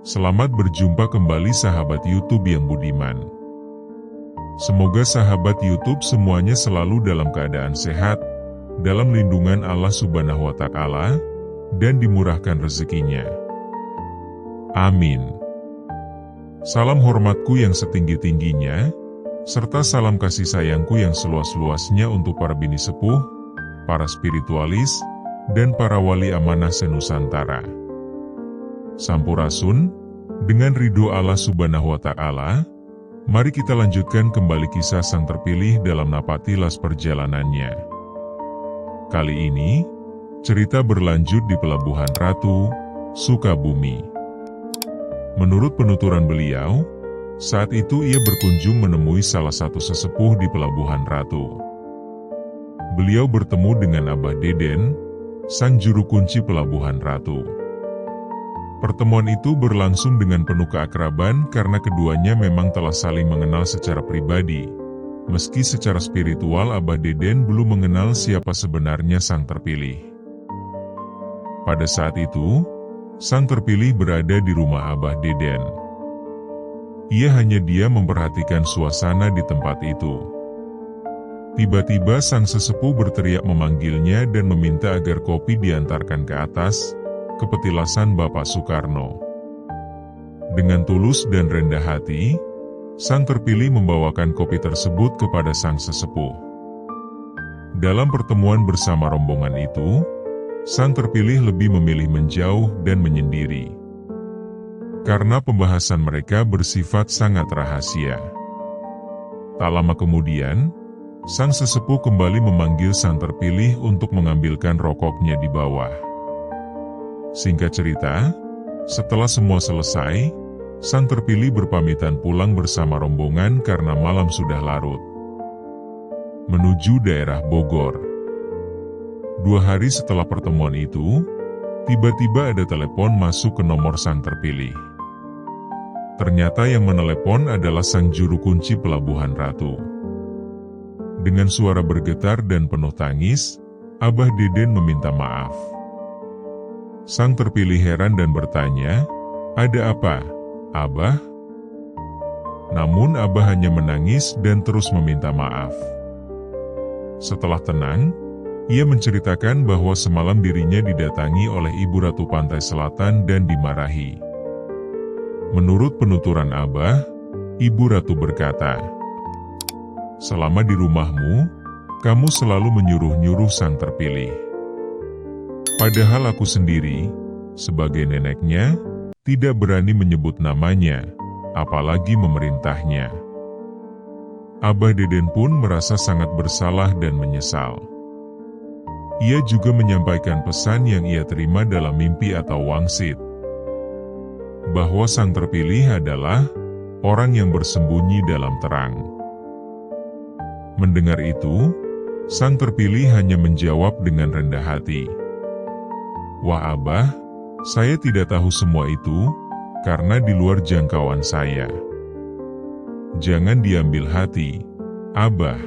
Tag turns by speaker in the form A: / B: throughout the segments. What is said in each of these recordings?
A: Selamat berjumpa kembali sahabat YouTube yang budiman. Semoga sahabat YouTube semuanya selalu dalam keadaan sehat, dalam lindungan Allah Subhanahu wa Ta'ala, dan dimurahkan rezekinya. Amin. Salam hormatku yang setinggi-tingginya, serta salam kasih sayangku yang seluas-luasnya untuk para bini sepuh, para spiritualis, dan para wali amanah senusantara. Sampurasun, dengan ridho Allah Subhanahu wa Ta'ala, mari kita lanjutkan kembali kisah sang terpilih dalam Napatilas perjalanannya. Kali ini, cerita berlanjut di Pelabuhan Ratu, Sukabumi. Menurut penuturan beliau, saat itu ia berkunjung menemui salah satu sesepuh di Pelabuhan Ratu. Beliau bertemu dengan Abah Deden, sang juru kunci Pelabuhan Ratu. Pertemuan itu berlangsung dengan penuh keakraban karena keduanya memang telah saling mengenal secara pribadi. Meski secara spiritual Abah Deden belum mengenal siapa sebenarnya sang terpilih. Pada saat itu, sang terpilih berada di rumah Abah Deden. Ia hanya diam memperhatikan suasana di tempat itu. Tiba-tiba sang sesepuh berteriak memanggilnya dan meminta agar kopi diantarkan ke atas, ke petilasan Bapak Soekarno. Dengan tulus dan rendah hati, sang terpilih membawakan kopi tersebut kepada sang sesepuh. Dalam pertemuan bersama rombongan itu, sang terpilih lebih memilih menjauh dan menyendiri. Karena pembahasan mereka bersifat sangat rahasia. Tak lama kemudian, sang sesepuh kembali memanggil sang terpilih untuk mengambilkan rokoknya di bawah. Singkat cerita, setelah semua selesai, sang terpilih berpamitan pulang bersama rombongan karena malam sudah larut. Menuju daerah Bogor. 2 hari setelah pertemuan itu, tiba-tiba ada telepon masuk ke nomor sang terpilih. Ternyata yang menelepon adalah sang juru kunci Pelabuhan Ratu. Dengan suara bergetar dan penuh tangis, Abah Deden meminta maaf. Sang terpilih heran dan bertanya, "Ada apa, Abah?" Namun Abah hanya menangis dan terus meminta maaf. Setelah tenang, ia menceritakan bahwa semalam dirinya didatangi oleh Ibu Ratu Pantai Selatan dan dimarahi. Menurut penuturan Abah, Ibu Ratu berkata, "Selama di rumahmu, kamu selalu menyuruh-nyuruh sang terpilih. Padahal aku sendiri, sebagai neneknya, tidak berani menyebut namanya, apalagi memerintahnya." Abah Deden pun merasa sangat bersalah dan menyesal. Ia juga menyampaikan pesan yang ia terima dalam mimpi atau wangsit, bahwa sang terpilih adalah orang yang bersembunyi dalam terang. Mendengar itu, sang terpilih hanya menjawab dengan rendah hati, "Wah Abah, saya tidak tahu semua itu, karena di luar jangkauan saya. Jangan diambil hati, Abah.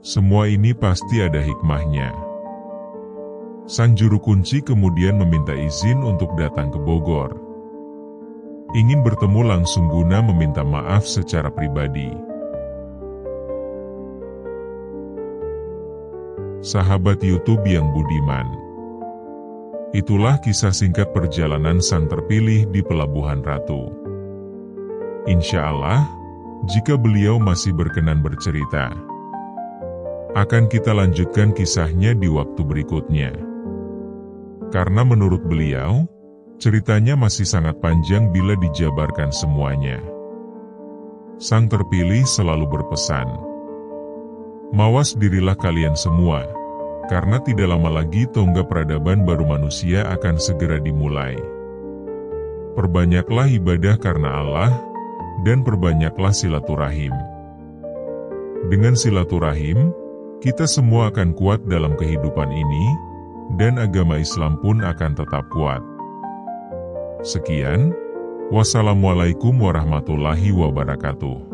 A: Semua ini pasti ada hikmahnya." Sang juru kunci kemudian meminta izin untuk datang ke Bogor. Ingin bertemu langsung guna meminta maaf secara pribadi. Sahabat YouTube yang budiman, itulah kisah singkat perjalanan sang terpilih di Pelabuhan Ratu. Insya Allah, jika beliau masih berkenan bercerita, akan kita lanjutkan kisahnya di waktu berikutnya. Karena menurut beliau, ceritanya masih sangat panjang bila dijabarkan semuanya. Sang terpilih selalu berpesan, "Mawas dirilah kalian semua, karena tidak lama lagi tonggak peradaban baru manusia akan segera dimulai. Perbanyaklah ibadah karena Allah, dan perbanyaklah silaturahim. Dengan silaturahim, kita semua akan kuat dalam kehidupan ini, dan agama Islam pun akan tetap kuat." Sekian, wassalamualaikum warahmatullahi wabarakatuh.